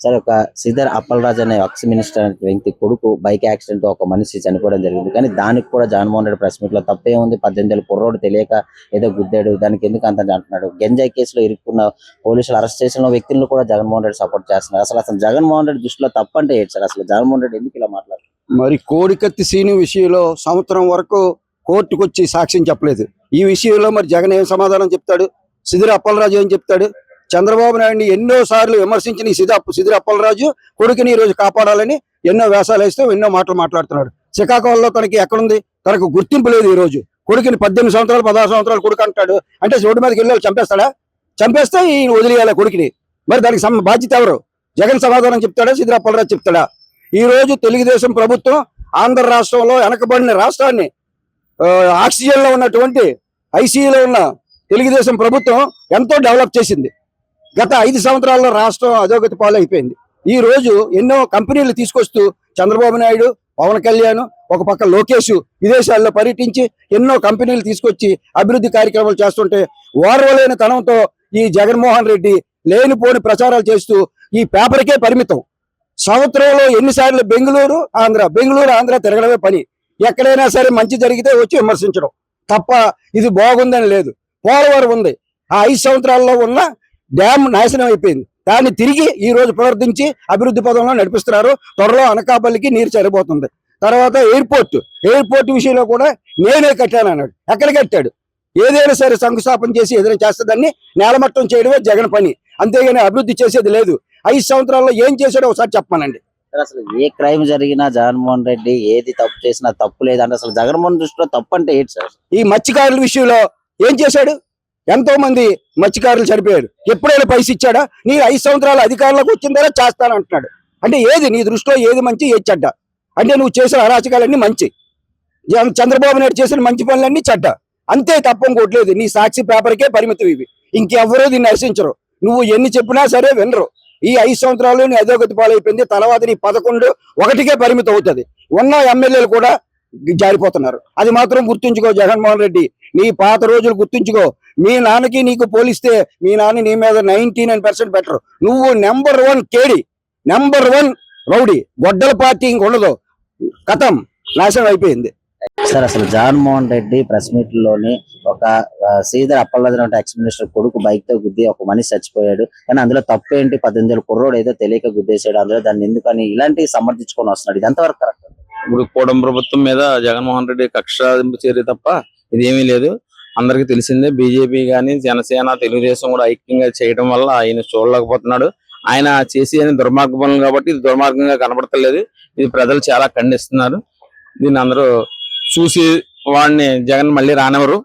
సరే ఒక శ్రీధర్ అప్పలరాజు అనే ఎక్స్ మినిస్టర్ అనే వ్యక్తి కొడుకు బైక్ యాక్సిడెంట్ తో ఒక మనిషి చనిపోవడం జరిగింది. కానీ దానికి కూడా జగన్మోహన్ రెడ్డి ప్రెస్ మీట్ లో తప్పే ఉంది. 18 ఏళ్ళ కుర్రోడు తెలియక ఏదో గుద్దాడు, దానికి ఎందుకు అంత అంటున్నాడు. గంజాయి కేసులో ఇరుక్కున్న పోలీసులు అరెస్ట్ చేసిన వ్యక్తులను కూడా జగన్మోహన్ రెడ్డి సపోర్ట్ చేస్తున్నారు. అసలు జగన్మోహన్ రెడ్డి దృష్టిలో తప్పంటే ఏంటి సార్? అసలు జగన్మోహన్ రెడ్డి ఎందుకు ఇలా మాట్లాడుతున్నారు? మరి కోడికత్తి సీని విషయంలో సంవత్సరం వరకు కోర్టుకు వచ్చి సాక్ష్యం చెప్పలేదు. ఈ విషయంలో మరి జగన్ ఏం సమాధానం చెప్తాడు? సిదిరి అప్పలరాజు ఏం చెప్తాడు? చంద్రబాబు నాయుడిని ఎన్నో సార్లు విమర్శించిన ఈ సిదిరి అప్పలరాజు కొడుకుని ఈ రోజు కాపాడాలని ఎన్నో వేషాలు వేస్తూ ఎన్నో మాటలు మాట్లాడుతున్నాడు. శ్రీకాకుళంలో తనకి ఎక్కడుంది? తనకు గుర్తింపు లేదు. ఈ రోజు కొడుకుని 18 సంవత్సరాలు 16 సంవత్సరాలు కొడుకు అంటాడు అంటే రోడ్డు మీదకి వెళ్ళి చంపేస్తాడా? చంపేస్తే ఈయన వదిలేయాలి కొడుకుని. మరి దానికి బాధ్యత ఎవరు? జగన్ సమాధానం చెప్తాడా? సిదిరి అప్పలరాజు చెప్తాడా? ఈ రోజు తెలుగుదేశం ప్రభుత్వం ఆంధ్ర రాష్ట్రంలో వెనకబడిన రాష్ట్రాన్ని ఆక్సిజన్ లో ఉన్నటువంటి ఐసీయూలో ఉన్న తెలుగుదేశం ప్రభుత్వం ఎంతో డెవలప్ చేసింది. గత 5 సంవత్సరాల్లో రాష్ట్రం అధోగతి పాలైపోయింది. ఈ రోజు ఎన్నో కంపెనీలు తీసుకొస్తూ చంద్రబాబు నాయుడు, పవన్ కళ్యాణ్, ఒక పక్క లోకేష్ విదేశాల్లో పర్యటించి ఎన్నో కంపెనీలు తీసుకొచ్చి అభివృద్ధి కార్యక్రమాలు చేస్తుంటే ఓర్వలేని తనంతో ఈ జగన్మోహన్ రెడ్డి లేనిపోని ప్రచారాలు చేస్తూ ఈ పేపర్కే పరిమితం. సంవత్సరంలో ఎన్నిసార్లు బెంగళూరు ఆంధ్ర తిరగడమే పని. ఎక్కడైనా సరే మంచి జరిగితే వచ్చి విమర్శించడం తప్ప ఇది బాగుందని లేదు. పోలవరం ఉంది, ఆ 5 సంవత్సరాల్లో ఉన్న డ్యామ్ నాశనం అయిపోయింది. దాన్ని తిరిగి ఈ రోజు పునరుద్ధరించి అభివృద్ధి పదంలో నడిపిస్తున్నారు. త్వరలో అనకాపల్లికి నీరు చేరిపోతుంది. తర్వాత ఎయిర్పోర్ట్ విషయంలో కూడా నేనే కట్టాను అన్నాడు. ఎక్కడ కట్టాడు? ఏదైనా సరే శంకుస్థాపన చేసి ఏదైనా చేస్తుందని నేలమట్టం చేయడమే జగన్ పని, అంతేగాని అభివృద్ధి చేసేది లేదు. 5 సంవత్సరాల్లో ఏం చేశాడో ఒకసారి చెప్పానండి. అసలు ఏ క్రైమ్ జరిగినా జగన్మోహన్ రెడ్డి ఏది తప్పు చేసినా తప్పు లేదంటే అసలు జగన్మోహన్ దృష్టిలో తప్పు అంటే ఏంటి సార్? ఈ మత్స్యకారుల విషయంలో ఏం చేశాడు? ఎంతో మంది మత్స్యకారులు చనిపోయారు. ఎప్పుడైనా పైసలు ఇచ్చాడా? నీ 5 సంవత్సరాల అధికారంలోకి వచ్చిందరా చేస్తాను అంటున్నాడు. అంటే ఏది నీ దృష్టిలో ఏది మంచి, ఏది చెడ్డ? అంటే నువ్వు చేసిన అరాచకాలన్నీ మంచి, చంద్రబాబు నాయుడు చేసిన మంచి పనులన్నీ చెడ్డ, అంతే తప్ప ఇంకోట్లేదు. నీ సాక్షి పేపర్కే పరిమితం ఇవి. ఇంకెవరూ దీన్ని హర్షించరు. నువ్వు ఎన్ని చెప్పినా సరే వినరు. ఈ 5 సంవత్సరాలు నీ అధోగతి పాలైపోయింది. తర్వాత నీ 11 పరిమితం అవుతుంది. ఉన్న ఎమ్మెల్యేలు కూడా జారిపోతున్నారు. అది మాత్రం గుర్తుంచుకో జగన్మోహన్ రెడ్డి. నీ పాత రోజులు గుర్తుంచుకో. మీ నాన్నకి నీకు పోలిస్తే మీ నాన్న నీ మీద 99% బెటర్. నువ్వు నెంబర్ 1 కేడి, నెంబర్ 1 రౌడీ. గొడ్డల పార్టీ ఇంకొండదు, కథం నాశనం అయిపోయింది. సార్ అసలు జగన్మోహన్ రెడ్డి ప్రెస్ మీట్ లోని ఒక శ్రీధర్ అప్పలరాజు అంటే ఎక్స్ మినిస్టర్ కొడుకు బైక్ తో గుద్ది ఒక మనిషి చచ్చిపోయాడు. కానీ అందులో తప్పేంటి? 18 ఏళ్ళ కుర్రోడు ఏదో తెలియక గుద్దేశాడు, అందులో దాన్ని ఎందుకని ఇలాంటివి సమర్థించుకొని వస్తున్నాడు. ఇది ఎంతవరకు కరెక్ట్? ఇప్పుడు కూటమి ప్రభుత్వం మీద జగన్మోహన్ రెడ్డి కక్ష చర్య తప్ప ఇదేమీ లేదు. అందరికి తెలిసిందే. బీజేపీ గాని, జనసేన, తెలుగుదేశం కూడా ఐక్యంగా చేయడం వల్ల ఆయన చూడలేకపోతున్నాడు. ఆయన చేసి దుర్మార్గ పనులు కాబట్టి ఇది దుర్మార్గంగా కనబడతలేదు. ఇది ప్రజలు చాలా ఖండిస్తున్నారు. దీన్ని అందరూ చూసి వాడిని జగన్ మళ్ళీ రానివ్వరు.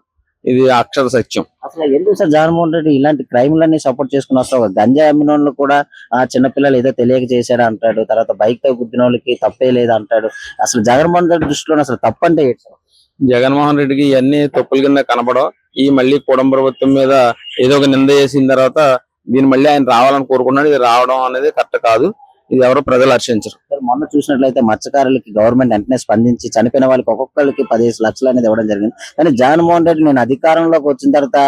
ఇది అక్షర సత్యం. అసలు ఎందుకు సార్ జగన్మోహన్ రెడ్డి ఇలాంటి క్రైమ్లన్నీ సపోర్ట్ చేసుకుని వస్తారు? గంజా అమ్మిన వాళ్ళు కూడా చిన్నపిల్లలు ఏదో తెలియక చేశాడు అంటాడు. తర్వాత బైక్ తో గుద్దిన వాళ్ళకి తప్పే లేదు అంటాడు. అసలు జగన్మోహన్ రెడ్డి దృష్టిలో అసలు తప్పంటే ఏంటి సార్? జగన్మోహన్ రెడ్డికి ఇవన్నీ తప్పుల కింద కనపడవు. ఈ మళ్ళీ కూటమి ప్రభుత్వం మీద ఏదో ఒక నింద చేసిన తర్వాత దీన్ని మళ్ళీ ఆయన రావాలని కోరుకున్నాడు. ఇది రావడం అనేది కరెక్ట్ కాదు. ఇది ఎవరు ప్రజలు హర్షించరు. మొన్న చూసినట్లయితే మత్స్యకారులకి గవర్నమెంట్ వెంటనే స్పందించి చనిపోయిన వాళ్ళకి ఒక్కొక్కరికి 15 లక్షలు అనేది ఇవ్వడం జరిగింది. కానీ జగన్మోహన్ రెడ్డి నేను అధికారంలోకి వచ్చిన తర్వాత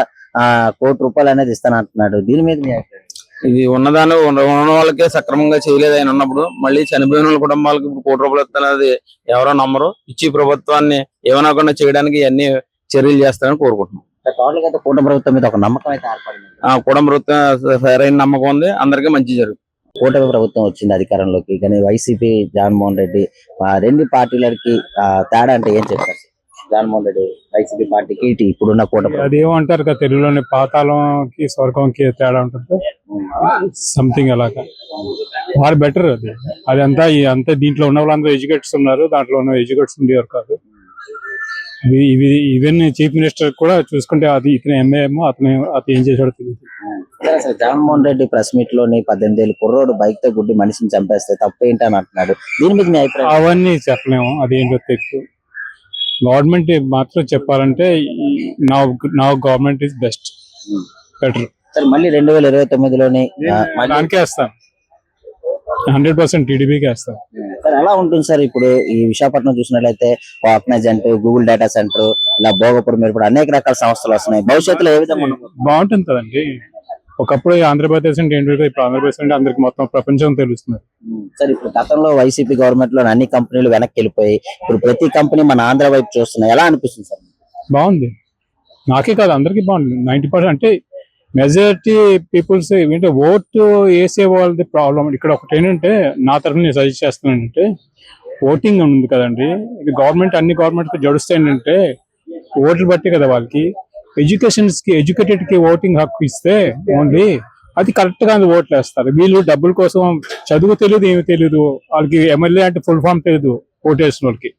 ₹1 కోటి అనేది ఇస్తాను అంటున్నాడు. దీని మీద మీ అభిప్రాయం? ఇది ఉన్నదాన్ని ఉన్న వాళ్ళకే సక్రమంగా చేయలేదు ఆయన ఉన్నప్పుడు. మళ్ళీ చనిపోయిన వాళ్ళ కుటుంబాలకు ₹1 కోటి ఇస్తున్నది ఎవరో నమ్మరు. ఇచ్చి ప్రభుత్వాన్ని ఏమనకుండా చేయడానికి అన్ని చర్యలు చేస్తారని కోరుకుంటున్నాం. టోటల్ గా కూటమి ప్రభుత్వం మీద ఒక నమ్మకం అయితే ఏర్పడింది. కూటమి ప్రభుత్వం సరైన నమ్మకం ఉంది. అందరికీ మంచి జరుగుతుంది. కూటమి ప్రభుత్వం వచ్చింది అధికారంలోకి, కానీ వైసీపీ జగన్మోహన్ రెడ్డి రెండు పార్టీలకి తేడా అంటే ఏం చెప్తారు? జగన్మోహన్ రెడ్డి వైసీపీ పార్టీకి ఇప్పుడున్న కూటమి అదేమంటారు కదా తెలుగులోని, పాతాళంకి స్వర్గంకి తేడా ఉంటుంది సంథింగ్ అలాగా. వారు బెటర్. అది అంతా దీంట్లో ఉన్న వాళ్ళందరూ ఎడ్యుకేటర్స్ ఉన్నారు, దాంట్లో ఉన్న ఎడ్యుకేటర్స్ ఉండేవారు కాదు. ఈవెన్ చీఫ్ మినిస్టర్ కూడా చూసుకుంటే అది ఇతను ఎంఏమో అతను ఏం చేశాడో తెలియదు. జగన్మోహన్ రెడ్డి ప్రెస్ మీట్ లోని 18 ఏళ్ళ కుర్రోడు బైక్ తో గుడ్డి మనిషిని చంపేస్తే తప్పేంటి అని అంటున్నాడు. దీని మీద మీ అభిప్రాయం? అవన్నీ చెప్పలేము, అదేంటో తెలుసు. గవర్నమెంట్ మాత్రం చెప్పాలంటే నా గవర్నమెంట్ ఇస్ బెస్ట్, బెటర్. సరే మళ్ళీ 2029లోని దానికే వేస్తాను, 100% టీడీపీకి వేస్తాను. సార్ ఎలా ఉంటుంది సార్? ఇప్పుడు ఈ విశాఖపట్నం చూసినట్లయితే కాగ్నిజెంట్, గూగుల్ డేటా సెంటర్, ఇలా భోగపురం, మీరు అనేక రకాల సంస్థలు వస్తున్నాయి. భవిష్యత్తులో ఏ విధంగా బాగుంటుంది కదండి. ఒకప్పుడు ఆంధ్రప్రదేశ్ అంటే ఏంటో ఇప్పుడు ఆంధ్రప్రదేశ్ అంటే అందరికి మొత్తం ప్రపంచం తెలుస్తున్నారు. సరే ఇప్పుడు గతంలో వైసీపీ గవర్నమెంట్ లో అన్ని కంపెనీలు వెనక్కి వెళ్ళిపోయి ఇప్పుడు ప్రతి కంపెనీ మన ఆంధ్ర వైపు చూస్తున్నాయి, ఎలా అనిపిస్తుంది సార్? బాగుంది, నాకే కాదు అందరికీ బాగుంది. 90% అంటే మెజారిటీ పీపుల్స్ ఏంటంటే ఓటు వేసే వాళ్ళది ప్రాబ్లం. ఇక్కడ ఒకటి ఏంటంటే నా తరఫున నేను సజెస్ట్ చేస్తున్నాను అంటే, ఓటింగ్ ఉంది కదండి, ఇది గవర్నమెంట్ అన్ని గవర్నమెంట్ జడుస్తాయి ఏంటంటే ఓట్లు బట్టి కదా వాళ్ళకి. ఎడ్యుకేటెడ్ కి ఓటింగ్ హక్కు ఇస్తే ఓన్లీ అది కరెక్ట్ గా ఓట్లు వేస్తారు. వీళ్ళు డబ్బుల కోసం చదువు తెలియదు, ఏమి తెలియదు వాళ్ళకి. ఎమ్మెల్యే అంటే ఫుల్ ఫామ్ తెలియదు ఓటేసిన వాళ్ళకి.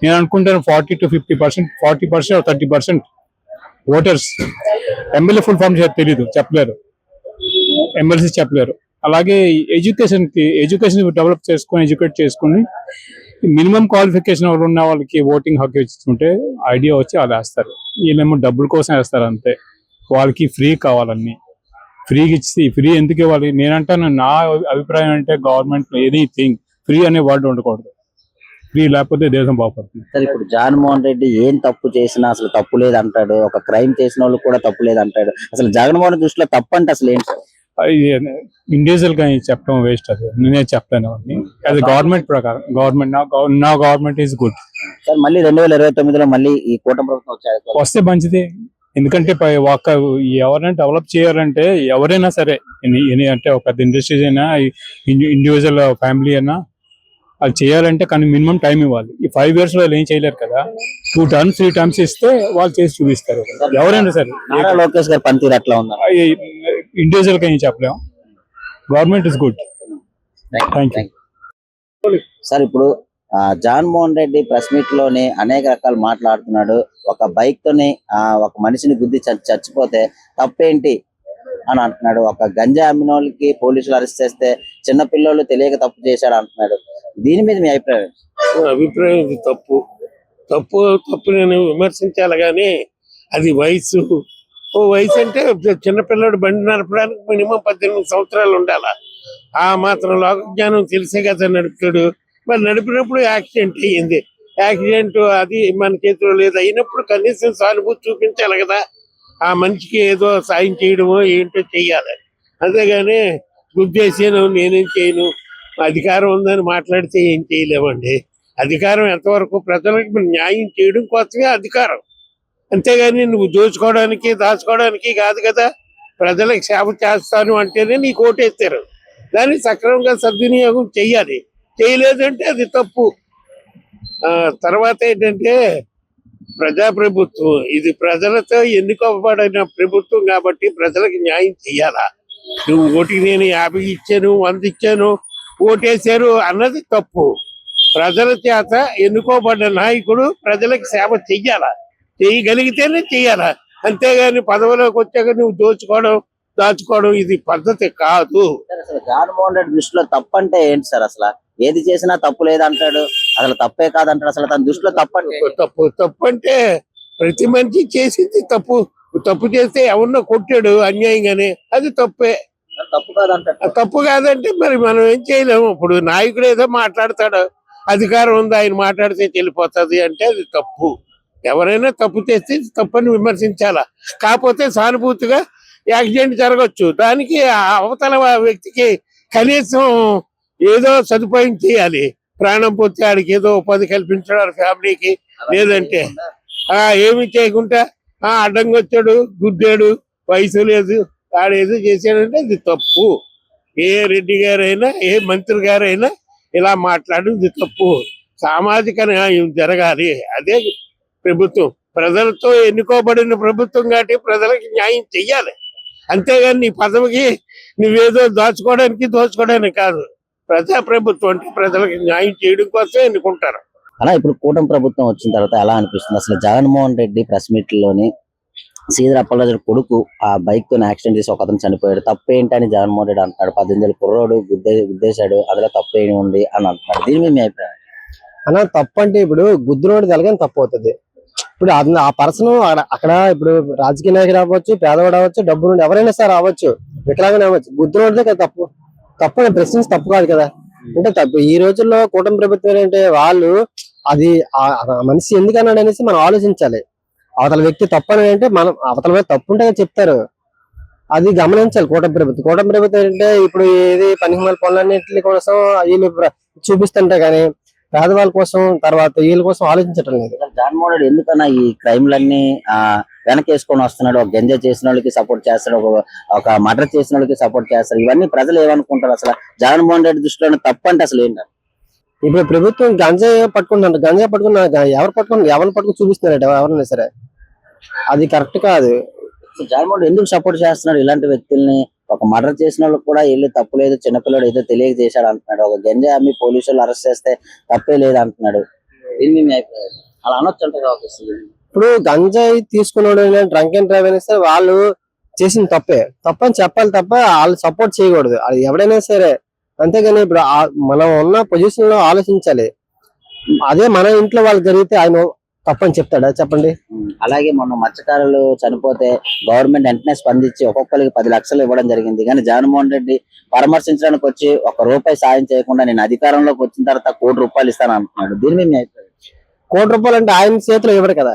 నేను అనుకుంటాను 40 to 50%, 40% 30% voters MLA full form తెలియదు, చెప్పలేరు, ఎమ్మెల్సీ చెప్పలేరు. అలాగే ఎడ్యుకేషన్ డెవలప్ చేసుకొని ఎడ్యుకేట్ చేసుకుని మినిమం క్వాలిఫికేషన్ ఉన్న వాళ్ళకి ఓటింగ్ హక్కు ఇస్తుంటే ఐడియా వచ్చి వాళ్ళు వేస్తారు. వీళ్ళేమో డబ్బుల కోసం వేస్తారు అంతే. వాళ్ళకి ఫ్రీ కావాలన్నీ, ఫ్రీగా ఇచ్చి ఫ్రీ ఎందుకు ఇవ్వాలి? నేనంటాను, నా అభిప్రాయం అంటే గవర్నమెంట్ ఎనీథింగ్ ఫ్రీ అనే వర్డ్ ఉండకూడదు. ఫ్రీ లేకపోతే దేశం బాగుపడుతుంది. సార్ ఇప్పుడు జగన్మోహన్ రెడ్డి ఏం తప్పు చేసినా అసలు తప్పు లేదు అంటాడు, ఒక క్రైమ్ చేసిన వాళ్ళు కూడా తప్పు లేదు అంటాడు. అసలు జగన్మోహన్ దృష్టిలో తప్పు అంటే అసలు ఏంటి సార్? ఇండివిజువల్ గా చెప్పడం వేస్ట్, అది నేనే చెప్తాను అవన్నీ. అది గవర్నమెంట్ ప్రకారం నా గవర్నమెంట్ ఈజ్ గుడ్. సార్ మళ్ళీ 2029లో మళ్ళీ ఈ కూటమి ప్రభుత్వం వస్తే మంచిది. ఎందుకంటే ఎవరైనా డెవలప్ చేయాలంటే ఎవరైనా సరే, అంటే ఒక పెద్ద ఇండస్ట్రీస్ అయినా ఇండివిజువల్ ఫ్యామిలీ అయినా అది చేయాలంటే కానీ మినిమం టైం ఇవ్వాలి. ఈ 5 years లో ఏం చేయలేరు కదా. 2 terms 3 terms ఇస్తే వాళ్ళు చేసి చూపిస్తారు ఎవరైనా సరే. నారా లోకేష్ గారి పనితీరు ఎట్లా ఉందా? ఇండివిజువల్ గా ఏం చెప్పలేం. Government is good. Thank you. Sir ఇప్పుడు జగన్మోహన్ రెడ్డి ప్రెస్ మీట్ లోనే అనేక రకాలు మాట్లాడుతున్నాడు. ఒక బైక్ తోని ఒక మనిషిని గుద్ది చచ్చిపోతే తప్పేంటి అని అంటున్నాడు. ఒక గంజా అమ్మిన వాళ్ళకి పోలీసులు అరెస్ట్ చేస్తే చిన్న పిల్లలు తెలియక తప్పు చేశారు అంటున్నాడు. దీని మీద మీ అభిప్రాయం? అభిప్రాయం ఇది తప్పు తప్పు తప్పు నేను విమర్శించాలి కానీ అది వయసు అంటే చిన్నపిల్లడు బండి నడపడానికి మినిమం 18 సంవత్సరాలు ఉండాలా. ఆ మాత్రం లోకజ్ఞానం తెలిసే కదా నడుపుతాడు. మరి నడిపినప్పుడు యాక్సిడెంట్ అయ్యింది. యాక్సిడెంట్ అది మన చేతిలో లేదు. అయినప్పుడు కనీసం సానుభూతి చూపించాలి కదా. ఆ మనిషికి ఏదో సాయం చేయడమో ఏంటో చెయ్యాలి. అంతేగాని గుర్తేసాను నేనేం చేయను, అధికారం ఉందని మాట్లాడితే ఏం చేయలేమండి. అధికారం ఎంతవరకు ప్రజలకు న్యాయం చేయడం కోసమే అధికారం, అంతేగాని నువ్వు దోచుకోవడానికి దాచుకోవడానికి కాదు కదా. ప్రజలకు సేవ చేస్తాను అంటేనే నీకు ఓటేస్తారు. దాన్ని సక్రమంగా సద్వినియోగం చెయ్యాలి. చేయలేదంటే అది తప్పు. తర్వాత ఏంటంటే ప్రజాప్రభుత్వం ఇది, ప్రజలతో ఎన్నుకోబడిన ప్రభుత్వం కాబట్టి ప్రజలకు న్యాయం చెయ్యాలా. నువ్వు ఓటికి నేను 50 ఇచ్చాను 100 ఇచ్చాను ఓటేశారు అన్నది తప్పు. ప్రజల చేత ఎన్నుకోబడ్డ నాయకుడు ప్రజలకు సేవ చెయ్యాలా, చేయగలిగితేనే చెయ్యాలా. అంతేగాని పదవిలోకి వచ్చాక నువ్వు దోచుకోవడం దాచుకోవడం ఇది పద్ధతి కాదు. అసలు జగన్మోహన్ రెడ్డి దృష్టిలో తప్పు అంటే ఏంటి సార్? అసలు ఏది చేసినా తప్పు లేదంటాడు, అసలు తప్పే కాదంటాడు. అసలు తన దృష్టిలో తప్పు అంటే ప్రతి మనిషి చేసింది తప్పు. తప్పు చేస్తే ఎవరినో కొట్టాడు అన్యాయంగానే, అది తప్పే. తప్పు కాదంటాడు. తప్పు కాదంటే మరి మనం ఏం చేయలేము. ఇప్పుడు నాయకుడు ఏదో మాట్లాడతాడు, అధికారం ఉంది ఆయన మాట్లాడితే చెల్లిపోతుంది అంటే అది తప్పు. ఎవరైనా తప్పు చేస్తే తప్పని విమర్శించాలా. కాకపోతే సానుభూతిగా యాక్సిడెంట్ జరగచ్చు, దానికి అవతల వ్యక్తికి కనీసం ఏదో సదుపాయం చేయాలి. ప్రాణం పోతే ఆడికి ఏదో ఉపాధి కల్పించడం ఫ్యామిలీకి. లేదంటే ఏమి చేయకుండా అడ్డంగా వచ్చాడు గుద్దాడు, వయసు లేదు, ఆడేదో చేశాడంటే అది తప్పు. ఏ రెడ్డి గారైనా ఏ మంత్రి గారైనా ఇలా మాట్లాడడం ఇది తప్పు. సామాజిక న్యాయం జరగాలి, అదే ప్రభుత్వం. ప్రజలతో ఎన్నుకోబడిన ప్రభుత్వం కాబట్టి ప్రజలకు న్యాయం చెయ్యాలి. అంతేగాని నీ పదవికి నువ్వేదో దోచుకోవడానికి కాదు. ప్రజా ప్రభుత్వం అంటే ప్రజలకు న్యాయం చేయడం కోసం ఎన్నుకుంటారు. అలా ఇప్పుడు కూటమి ప్రభుత్వం వచ్చిన తర్వాత ఎలా అనిపిస్తుంది? అసలు జగన్మోహన్ రెడ్డి ప్రెస్ మీట్ లోని శ్రీధర్ అప్పలరాజు కొడుకు ఆ బైక్ తో యాక్సిడెంట్ చేసి ఒక అతను చనిపోయాడు, తప్పేంటని జగన్మోహన్ రెడ్డి అంటున్నాడు. 18 ఏళ్ళ కుర్రోడు గుద్దేశాడు, అందులో తప్పేమి ఉంది అని అంటున్నాడు. దీని మీద మీ అభిప్రాయం? అలా తప్పు అంటే ఇప్పుడు గుద్దునోడు తెలగానే తప్పు అవుతుంది. ఇప్పుడు ఆ పర్సన్ అక్కడ ఇప్పుడు రాజకీయ నాయకుడు అవ్వచ్చు, పేదవాడు అవ్వచ్చు, డబ్బు నుండి ఎవరైనా సరే అవ్వచ్చు, వికలాంగా అవ్వచ్చు, గుద్దునోడితే కదా తప్పు. తప్పు ప్రశ్నించి తప్పు కాదు కదా. అంటే తప్పు ఈ రోజుల్లో కూటమి ప్రభుత్వం ఏంటంటే వాళ్ళు అది మనిషి ఎందుకన్నాడు అనేసి మనం ఆలోచించాలి. అవతల వ్యక్తి తప్పు అని అంటే మనం అవతల మీద తప్పు ఉంటే చెప్తారు. అది గమనించాలి కూటమి ప్రభుత్వం. కూటమి ప్రభుత్వం అంటే ఇప్పుడు ఏది పనికిమాల పనులన్నింటి కోసం వీళ్ళు చూపిస్తుంటే కానీ పేదవాళ్ళ కోసం తర్వాత వీళ్ళ కోసం ఆలోచించటం లేదు. జగన్మోహన్ రెడ్డి ఎందుకన్నా ఈ క్రైమ్లన్నీ వెనకేసుకొని వస్తున్నాడు? ఒక గంజా చేసిన వాళ్ళకి సపోర్ట్ చేస్తాడు, ఒక మర్డర్ చేసిన వాళ్ళకి సపోర్ట్ చేస్తాడు. ఇవన్నీ ప్రజలు ఏమనుకుంటారు? అసలు జగన్మోహన్ రెడ్డి దృష్టిలో తప్పు అంటే అసలు ఏంటంటే ఇప్పుడు ప్రభుత్వం గంజాయి పట్టుకుంటున్నారు. గంజాయి పట్టుకున్న ఎవరిని పట్టుకుని చూపిస్తున్నారు ఎవరైనా సరే, అది కరెక్ట్ కాదు. జగన్మోహన్ రెడ్డి ఎందుకు సపోర్ట్ చేస్తున్నాడు ఇలాంటి వ్యక్తుల్ని? ఒక మర్డర్ చేసిన వాళ్ళకి కూడా వెళ్ళి తప్పు లేదు, చిన్నపిల్లడు ఏదో తెలియక చేశాడు అంటున్నాడు. ఒక గంజా అమ్మి పోలీసులు అరెస్ట్ చేస్తే తప్పే లేదు అంటున్నాడు. దీన్ని మీ అభిప్రాయం? అలా అనొచ్చు అంటే ఇప్పుడు గంజాయి తీసుకున్నాడు డ్రంక్ అండ్ డ్రైవ్ అయినా సరే వాళ్ళు చేసిన తప్పని చెప్పాలి తప్ప వాళ్ళు సపోర్ట్ చేయకూడదు. అది ఎవడైనా సరే. అంతేగాని ఇప్పుడు మనం ఉన్న పొజిషన్ లో ఆలోచించాలి. అదే మన ఇంట్లో వాళ్ళు జరిగితే ఆయన తప్పని చెప్తాడా? చెప్పండి. అలాగే మొన్న మత్స్యకారులు చనిపోతే గవర్నమెంట్ వెంటనే స్పందించి ఒక్కొక్కరికి 10 లక్షలు ఇవ్వడం జరిగింది. కానీ జగన్మోహన్ రెడ్డి పరామర్శించడానికి వచ్చి ₹1 సాయం చేయకుండా నేను అధికారంలోకి వచ్చిన తర్వాత ₹1 ఇస్తాను అంటున్నాడు. దీని మీద మీ అభిప్రాయం? ₹1 అంటే ఆయన చేతిలో ఇవ్వడు కదా,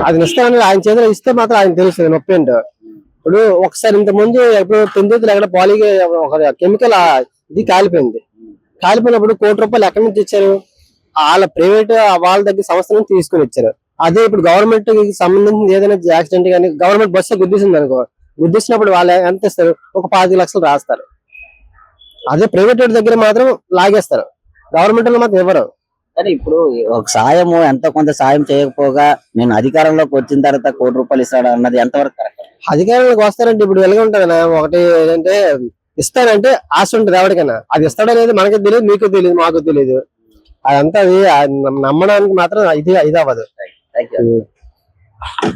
అది ఇస్తానని ఆయన చేతిలో ఇస్తే మాత్రం ఆయన తెలుస్తుంది నొప్పి ఏంటో. ఇప్పుడు ఒకసారి ఇంత ముందు ఎప్పుడు పెందుతులు ఎక్కడ ఒక కెమికల్ ఇది కాలిపోయినప్పుడు ₹1 ఎక్కడి నుంచి ఇచ్చారు? వాళ్ళ ప్రైవేట్ వాళ్ళ దగ్గర సంస్థ నుంచి తీసుకుని ఇచ్చారు. అదే ఇప్పుడు గవర్నమెంట్ సంబంధించిన ఏదైనా యాక్సిడెంట్ కానీ గవర్నమెంట్ బస్సు గుద్దేసింది అనుకో, గుద్దేసినప్పుడు వాళ్ళు ఎంత ఇస్తారు? ఒక 25 లక్షలు రాస్తారు. అదే ప్రైవేట్ దగ్గర మాత్రం లాగేస్తారు, గవర్నమెంట్ లో మాత్రం ఇవ్వరు. కానీ ఇప్పుడు ఒక సాయం ఎంతో కొంత సాయం చేయకపోగా నేను అధికారంలోకి వచ్చిన తర్వాత ₹1 ఇస్తాడు అన్నది ఎంతవరకు కరెక్ట్? అధికారంలోకి వస్తారంటే ఇప్పుడు వెలుగు ఉంటుంది. ఒకటి ఏంటంటే ఇస్తానంటే ఆశ ఉంటుంది ఎవరికైనా. అది ఇస్తాడో లేదు మనకి తెలియదు, మీకు తెలియదు, మాకు తెలియదు. అదంతా అది నమ్మడానికి మాత్రం ఇది అవ్వదు. Thank you.